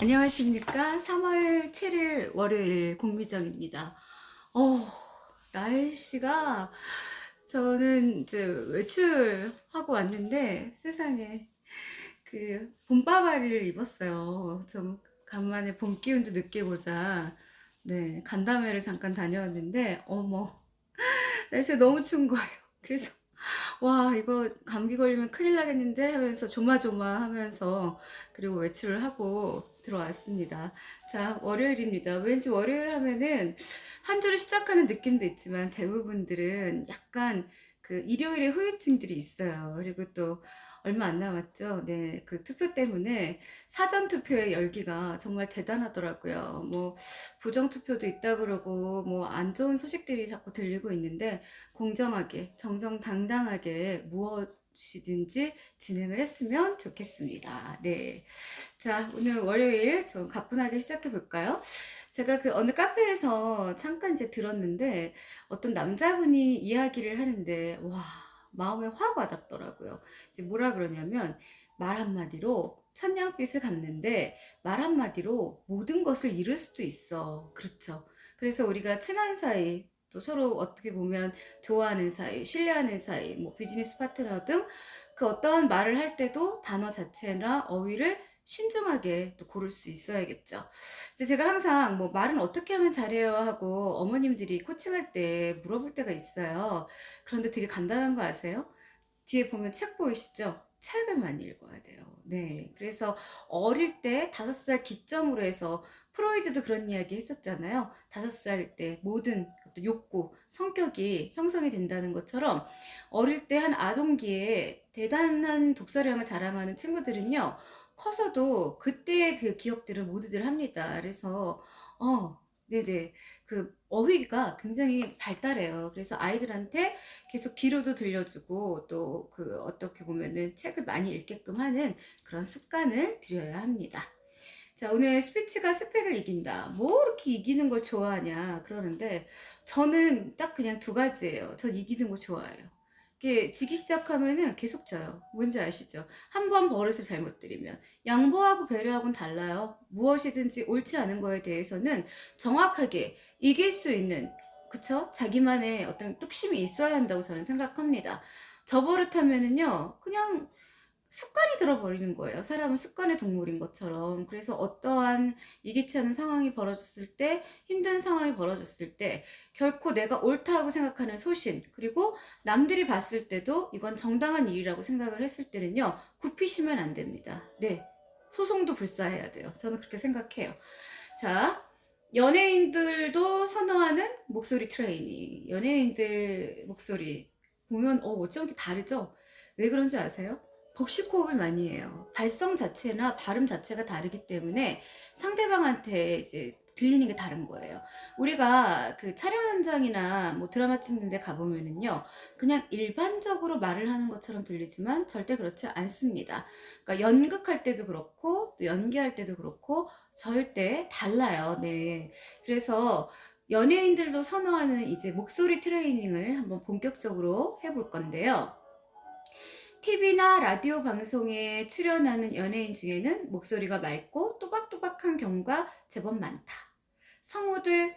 안녕하십니까. 3월 7일 월요일 공미정입니다. 어, 날씨가 저는 이제 외출하고 왔는데 세상에 그 봄바바리를 입었어요. 좀 간만에 봄 기운도 느끼고자 네, 간담회를 잠깐 다녀왔는데 어머 날씨가 너무 추운 거예요. 그래서 와, 이거 감기 걸리면 큰일 나겠는데 하면서 조마조마하면서 그리고 외출을 하고 들어왔습니다. 자, 월요일입니다. 왠지 월요일 하면은 한 주를 시작하는 느낌도 있지만 대부분들은 약간 그 일요일에 후유증들이 있어요. 그리고 또 얼마 안 남았죠. 네, 그 투표 때문에 사전 투표의 열기가 정말 대단하더라고요. 뭐 부정 투표도 있다 그러고 뭐 안 좋은 소식들이 자꾸 들리고 있는데 공정하게, 정정당당하게 무엇이든지 진행을 했으면 좋겠습니다. 네. 자, 오늘 월요일 좀 가뿐하게 시작해 볼까요? 제가 그 어느 카페에서 잠깐 이제 들었는데 어떤 남자분이 이야기를 하는데, 와, 마음에 확 와닿더라고요. 이제 뭐라 그러냐면, 말 한마디로 천냥빚을 갚는데, 말 한마디로 모든 것을 잃을 수도 있어. 그렇죠. 그래서 우리가 친한 사이, 또 서로 어떻게 보면 좋아하는 사이, 신뢰하는 사이, 뭐 비즈니스 파트너 등 그 어떠한 말을 할 때도 단어 자체나 어휘를 신중하게 또 고를 수 있어야겠죠. 이제 제가 항상 뭐 말은 어떻게 하면 잘해요 하고 어머님들이 코칭할 때 물어볼 때가 있어요. 그런데 되게 간단한 거 아세요? 뒤에 보면 책 보이시죠? 책을 많이 읽어야 돼요. 네. 그래서 어릴 때 5살 기점으로 해서 프로이드도 그런 이야기 했었잖아요. 5살 때 모든 어떤 욕구, 성격이 형성이 된다는 것처럼 어릴 때 한 아동기에 대단한 독서량을 자랑하는 친구들은요, 커서도 그때의 그 기억들을 모두들 합니다. 그래서, 네네. 그 어휘가 굉장히 발달해요. 그래서 아이들한테 계속 귀로도 들려주고 또 그 어떻게 보면은 책을 많이 읽게끔 하는 그런 습관을 들여야 합니다. 자, 오늘 스피치가 스펙을 이긴다. 뭐 이렇게 이기는 걸 좋아하냐 그러는데 저는 딱 그냥 두 가지예요. 전 이기는 거 좋아해요. 이게 지기 시작하면은 계속 져요. 뭔지 아시죠? 한 번 버릇을 잘못 들이면 양보하고 배려하고는 달라요. 무엇이든지 옳지 않은 거에 대해서는 정확하게 이길 수 있는, 그쵸? 자기만의 어떤 뚝심이 있어야 한다고 저는 생각합니다. 저 버릇하면은요, 그냥 습관이 들어버리는 거예요. 사람은 습관의 동물인 것처럼. 그래서 어떠한 이기치 않은 상황이 벌어졌을 때, 힘든 상황이 벌어졌을 때, 결코 내가 옳다고 생각하는 소신, 그리고 남들이 봤을 때도 이건 정당한 일이라고 생각을 했을 때는요, 굽히시면 안 됩니다. 네. 소송도 불사해야 돼요. 저는 그렇게 생각해요. 자, 연예인들도 선호하는 목소리 트레이닝. 연예인들 목소리 보면 어쩜 이렇게 다르죠? 왜 그런 줄 아세요? 복식호흡을 많이 해요. 발성 자체나 발음 자체가 다르기 때문에 상대방한테 이제 들리는 게 다른 거예요. 우리가 그 촬영 현장이나 뭐 드라마 찍는 데 가보면은요, 그냥 일반적으로 말을 하는 것처럼 들리지만 절대 그렇지 않습니다. 그러니까 연극할 때도 그렇고, 또 연기할 때도 그렇고, 절대 달라요. 네. 그래서 연예인들도 선호하는 이제 목소리 트레이닝을 한번 본격적으로 해볼 건데요. TV나 라디오 방송에 출연하는 연예인 중에는 목소리가 맑고 또박또박한 경우가 제법 많다. 성우들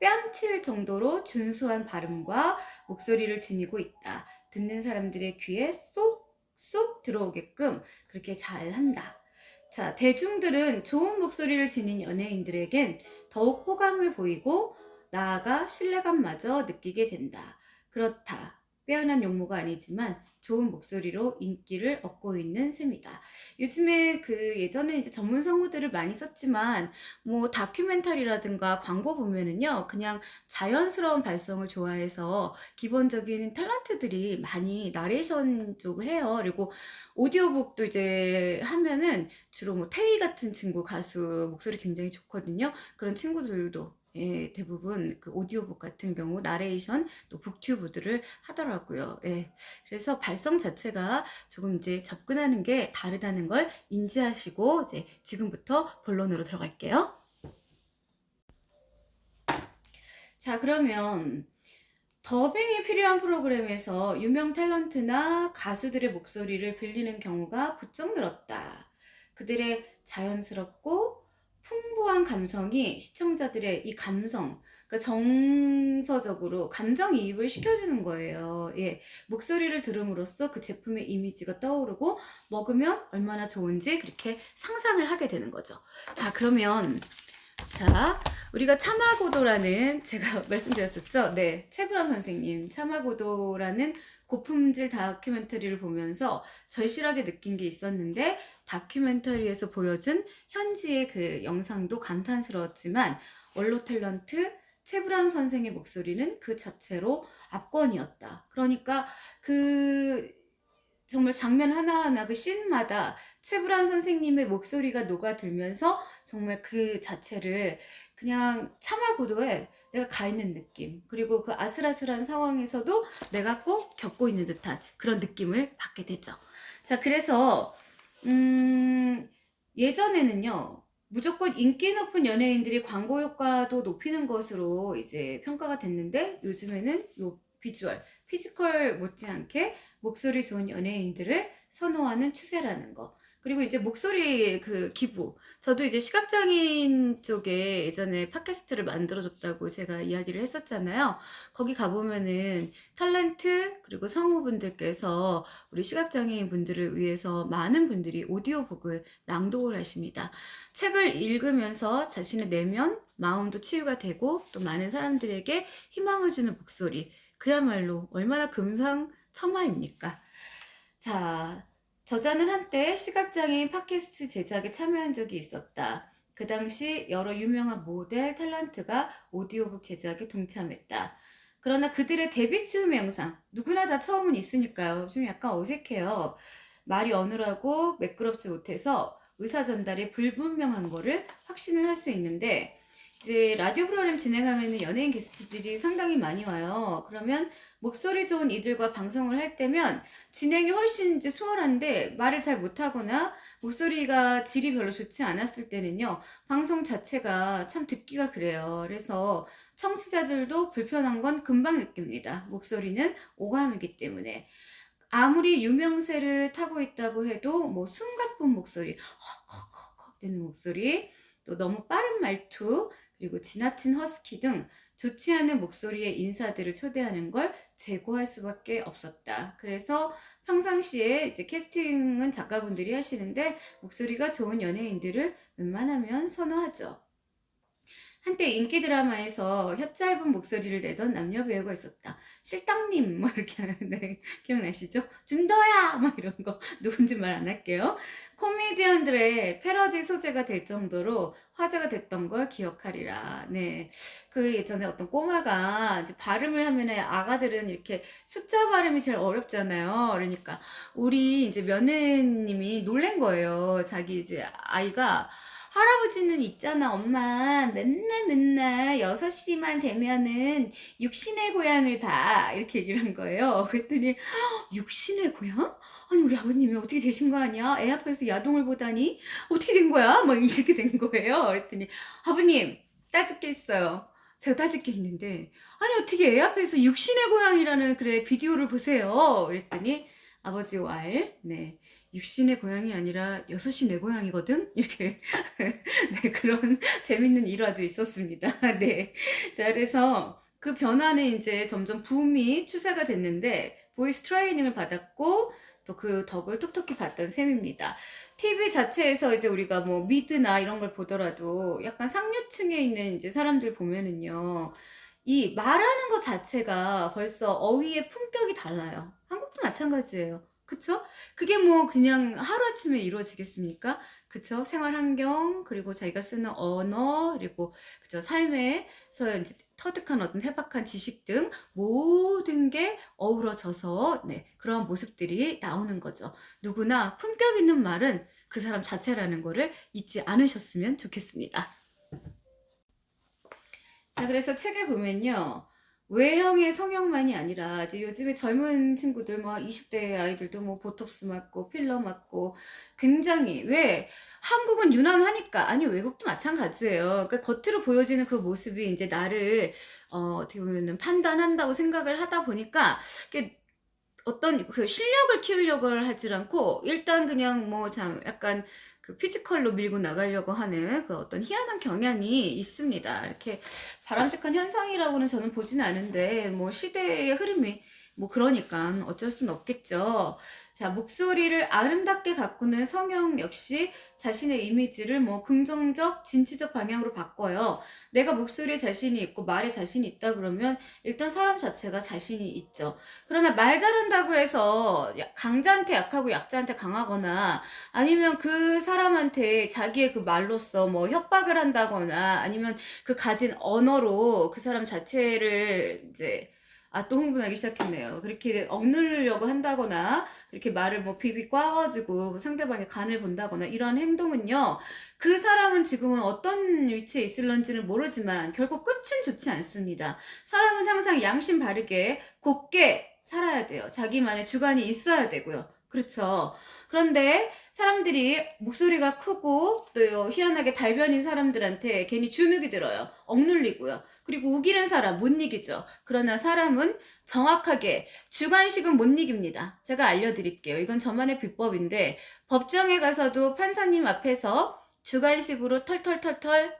뺨칠 정도로 준수한 발음과 목소리를 지니고 있다. 듣는 사람들의 귀에 쏙쏙 들어오게끔 그렇게 잘 한다. 자, 대중들은 좋은 목소리를 지닌 연예인들에겐 더욱 호감을 보이고 나아가 신뢰감마저 느끼게 된다. 그렇다. 빼어난 용모가 아니지만 좋은 목소리로 인기를 얻고 있는 셈이다. 요즘에 그 예전에 이제 전문 성우들을 많이 썼지만 뭐 다큐멘터리라든가 광고 보면은요, 그냥 자연스러운 발성을 좋아해서 기본적인 탤런트들이 많이 나레이션 쪽을 해요. 그리고 오디오북도 이제 하면은 주로 뭐 태희 같은 친구 가수 목소리 굉장히 좋거든요. 그런 친구들도 예, 대부분 그 오디오북 같은 경우 나레이션 또 북튜브들을 하더라고요. 예. 그래서 발성 자체가 조금 이제 접근하는 게 다르다는 걸 인지하시고 이제 지금부터 본론으로 들어갈게요. 자, 그러면 더빙이 필요한 프로그램에서 유명 탤런트나 가수들의 목소리를 빌리는 경우가 부쩍 늘었다. 그들의 자연스럽고 풍부한 감성이 시청자들의 이 감성, 그러니까 정서적으로 감정이입을 시켜주는 거예요. 예, 목소리를 들음으로써 그 제품의 이미지가 떠오르고 먹으면 얼마나 좋은지 그렇게 상상을 하게 되는 거죠. 자, 그러면 자, 우리가 차마고도라는 제가 말씀드렸었죠. 네, 최불암 선생님 차마고도라는 고품질 다큐멘터리를 보면서 절실하게 느낀 게 있었는데 다큐멘터리에서 보여준 현지의 그 영상도 감탄스러웠지만 원로 탤런트 최불암 선생의 목소리는 그 자체로 압권이었다. 그러니까 그 정말 장면 하나하나 그 씬마다 최불암 선생님의 목소리가 녹아들면서 정말 그 자체를 그냥 차마고도에 내가 가 있는 느낌, 그리고 그 아슬아슬한 상황에서도 내가 꼭 겪고 있는 듯한 그런 느낌을 받게 되죠. 자, 그래서 예전에는요, 무조건 인기 높은 연예인들이 광고 효과도 높이는 것으로 이제 평가가 됐는데 요즘에는 요 비주얼, 피지컬 못지않게 목소리 좋은 연예인들을 선호하는 추세라는 거. 그리고 이제 목소리 그 기부. 저도 이제 시각장애인 쪽에 예전에 팟캐스트를 만들어줬다고 제가 이야기를 했었잖아요. 거기 가보면은 탤런트 그리고 성우분들께서 우리 시각장애인 분들을 위해서 많은 분들이 오디오북을 낭독을 하십니다. 책을 읽으면서 자신의 내면, 마음도 치유가 되고 또 많은 사람들에게 희망을 주는 목소리. 그야말로 얼마나 금상첨화입니까? 자, 저자는 한때 시각장애인 팟캐스트 제작에 참여한 적이 있었다. 그 당시 여러 유명한 모델, 탤런트가 오디오북 제작에 동참했다. 그러나 그들의 데뷔 즈음의 영상, 누구나 다 처음은 있으니까요. 좀 약간 어색해요. 말이 어눌하고 매끄럽지 못해서 의사 전달이 불분명한 거를 확신을 할 수 있는데, 이제 라디오 프로그램 진행하면 연예인 게스트들이 상당히 많이 와요. 그러면 목소리 좋은 이들과 방송을 할 때면 진행이 훨씬 이제 수월한데 말을 잘 못하거나 목소리가 질이 별로 좋지 않았을 때는요, 방송 자체가 참 듣기가 그래요. 그래서 청취자들도 불편한 건 금방 느낍니다. 목소리는 오감이기 때문에. 아무리 유명세를 타고 있다고 해도 뭐 숨가쁜 목소리, 헉헉헉헉 되는 목소리, 또 너무 빠른 말투, 그리고 지나친 허스키 등 좋지 않은 목소리의 인사들을 초대하는 걸 제고할 수밖에 없었다. 그래서 평상시에 이제 캐스팅은 작가분들이 하시는데 목소리가 좋은 연예인들을 웬만하면 선호하죠. 한때 인기 드라마에서 혀 짧은 목소리를 내던 남녀 배우가 있었다. 실당님, 뭐 이렇게 하는데, 기억나시죠? 준더야! 막 이런 거. 누군지 말 안 할게요. 코미디언들의 패러디 소재가 될 정도로 화제가 됐던 걸 기억하리라. 네. 그 예전에 어떤 꼬마가 이제 발음을 하면은 아가들은 이렇게 숫자 발음이 제일 어렵잖아요. 그러니까 우리 이제 며느님이 놀란 거예요. 자기 이제 아이가 할아버지는 있잖아, 엄마. 맨날 맨날 6시만 되면은 육신의 고향을 봐. 이렇게 얘기를 한 거예요. 그랬더니, 육신의 고향? 아니, 우리 아버님이 어떻게 되신 거 아니야? 애 앞에서 야동을 보다니? 어떻게 된 거야? 막 이렇게 된 거예요. 그랬더니, 아버님, 따질 게 있어요. 제가 따질 게 있는데, 아니, 어떻게 애 앞에서 육신의 고향이라는 그래, 비디오를 보세요. 그랬더니, 아버지 왈, 네. 육신의 고향이 아니라 6시 내 고향이거든? 이렇게 네, 그런 재밌는 일화도 있었습니다. 네. 자, 그래서 그 변화는 이제 점점 붐이 추세가 됐는데, 보이스 트레이닝을 받았고, 또 그 덕을 톡톡히 봤던 셈입니다. TV 자체에서 이제 우리가 뭐 미드나 이런 걸 보더라도 약간 상류층에 있는 이제 사람들 보면은요, 이 말하는 것 자체가 벌써 어휘의 품격이 달라요. 한국도 마찬가지예요. 그쵸? 그게 뭐 그냥 하루아침에 이루어지겠습니까? 그쵸? 생활 환경, 그리고 자기가 쓰는 언어, 그리고 그쵸? 삶에서 이제 터득한 어떤 해박한 지식 등 모든 게 어우러져서 네, 그런 모습들이 나오는 거죠. 누구나 품격 있는 말은 그 사람 자체라는 거를 잊지 않으셨으면 좋겠습니다. 자, 그래서 책에 보면요. 외형의 성형만이 아니라 이제 요즘에 젊은 친구들 뭐 20대 아이들도 뭐 보톡스 맞고 필러 맞고 굉장히 왜 한국은 유난하니까 아니 외국도 마찬가지예요. 그러니까 겉으로 보여지는 그 모습이 이제 나를 어떻게 보면은 판단한다고 생각을 하다 보니까 이게 어떤 그 실력을 키우려고 하지 않고 일단 그냥 뭐 참 약간 그 피지컬로 밀고 나가려고 하는 그 어떤 희한한 경향이 있습니다. 이렇게 바람직한 현상이라고는 저는 보지는 않은데 뭐 시대의 흐름이 뭐 그러니까 어쩔 순 없겠죠. 자, 목소리를 아름답게 가꾸는 성형 역시 자신의 이미지를 뭐 긍정적, 진취적 방향으로 바꿔요. 내가 목소리에 자신이 있고 말에 자신이 있다 그러면 일단 사람 자체가 자신이 있죠. 그러나 말 잘한다고 해서 강자한테 약하고 약자한테 강하거나 아니면 그 사람한테 자기의 그 말로써 뭐 협박을 한다거나 아니면 그 가진 언어로 그 사람 자체를 이제 또 흥분하기 시작했네요. 그렇게 억누르려고 한다거나 그렇게 말을 뭐 비비 꽈가지고 상대방의 간을 본다거나 이런 행동은요. 그 사람은 지금은 어떤 위치에 있을런지는 모르지만 결국 끝은 좋지 않습니다. 사람은 항상 양심 바르게 곱게 살아야 돼요. 자기만의 주관이 있어야 되고요. 그렇죠. 그런데 사람들이 목소리가 크고 또 희한하게 달변인 사람들한테 괜히 주눅이 들어요. 억눌리고요. 그리고 우기는 사람 못 이기죠. 그러나 사람은 정확하게 주관식은 못 이깁니다. 제가 알려드릴게요. 이건 저만의 비법인데 법정에 가서도 판사님 앞에서 주관식으로 털털털털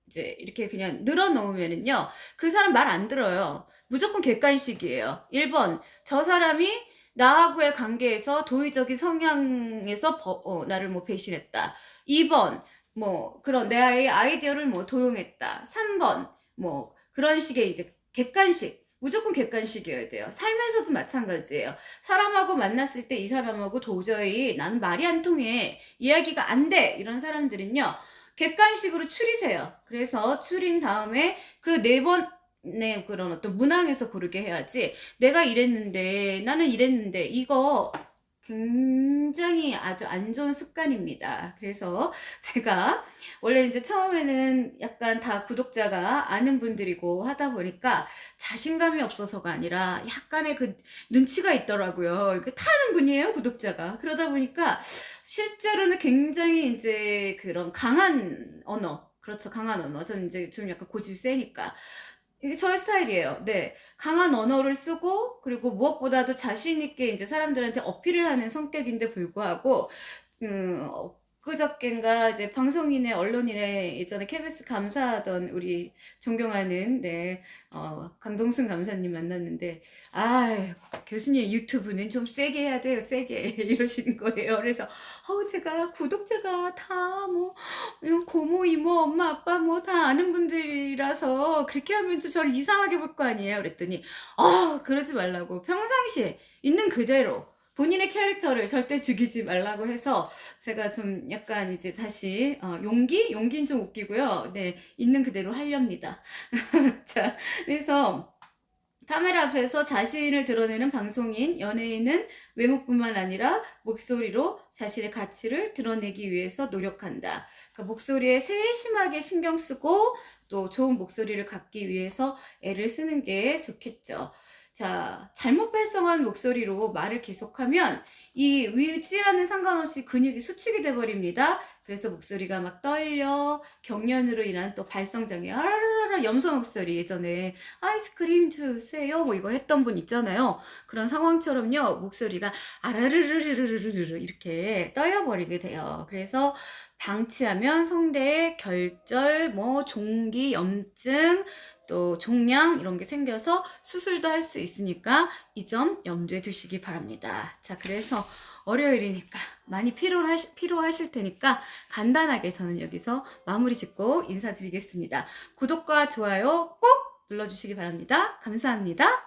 이제 이렇게 그냥 늘어놓으면은요. 그 사람 말 안 들어요. 무조건 객관식이에요. 1번 저 사람이 나하고의 관계에서 도의적인 성향에서 나를 뭐 배신했다. 2번 뭐 그런 내 아이디어를 뭐 도용했다. 3번 뭐 그런 식의 이제 객관식 무조건 객관식이어야 돼요. 삶에서도 마찬가지예요. 사람하고 만났을 때 이 사람하고 도저히 나는 말이 안 통해. 이야기가 안 돼. 이런 사람들은요. 객관식으로 추리세요. 그래서 추린 다음에 그 4번의 그런 어떤 문항에서 고르게 해야지 내가 이랬는데 나는 이랬는데 이거 굉장히 아주 안 좋은 습관입니다. 그래서 제가 원래 이제 처음에는 약간 다 구독자가 아는 분들이고 하다 보니까 자신감이 없어서가 아니라 약간의 그 눈치가 있더라고요. 이렇게 타는 분이에요, 구독자가. 그러다 보니까 실제로는 굉장히 이제 그런 강한 언어, 그렇죠, 강한 언어. 저는 이제 좀 약간 고집이 세니까. 이게 저의 스타일이에요. 네. 강한 언어를 쓰고, 그리고 무엇보다도 자신있게 이제 사람들한테 어필을 하는 성격인데 불구하고, 그저께인가 이제 방송인의 언론인의 예전에 KBS 감사하던 우리 존경하는, 네, 강동순 감사님 만났는데, 교수님 유튜브는 좀 세게 해야 돼요, 세게. 이러시는 거예요. 그래서, 제가 구독자가 다 뭐, 고모, 이모, 엄마, 아빠 뭐 다 아는 분들이라서 그렇게 하면 또 저를 이상하게 볼 거 아니에요. 그랬더니 그러지 말라고 평상시에 있는 그대로 본인의 캐릭터를 절대 죽이지 말라고 해서 제가 좀 약간 이제 다시 용기는 좀 웃기고요. 네, 있는 그대로 하렵니다. 자, 그래서 카메라 앞에서 자신을 드러내는 방송인, 연예인은 외모뿐만 아니라 목소리로 자신의 가치를 드러내기 위해서 노력한다. 그러니까 목소리에 세심하게 신경 쓰고 또 좋은 목소리를 갖기 위해서 애를 쓰는 게 좋겠죠. 자, 잘못 발성한 목소리로 말을 계속하면 이 의지와는 상관없이 근육이 수축이 돼버립니다. 그래서 목소리가 막 떨려, 경련으로 인한 또 발성장애, 염소 목소리 예전에 아이스크림 주세요 뭐 이거 했던 분 있잖아요. 그런 상황처럼요 목소리가 아라르르르르르르 이렇게 떨려버리게 돼요. 그래서 방치하면 성대에 결절, 뭐 종기, 염증, 또 종양 이런 게 생겨서 수술도 할 수 있으니까 이 점 염두에 두시기 바랍니다. 자, 그래서 월요일이니까 많이 피로하실 테니까 간단하게 저는 여기서 마무리 짓고 인사드리겠습니다. 구독과 좋아요 꼭 눌러주시기 바랍니다. 감사합니다.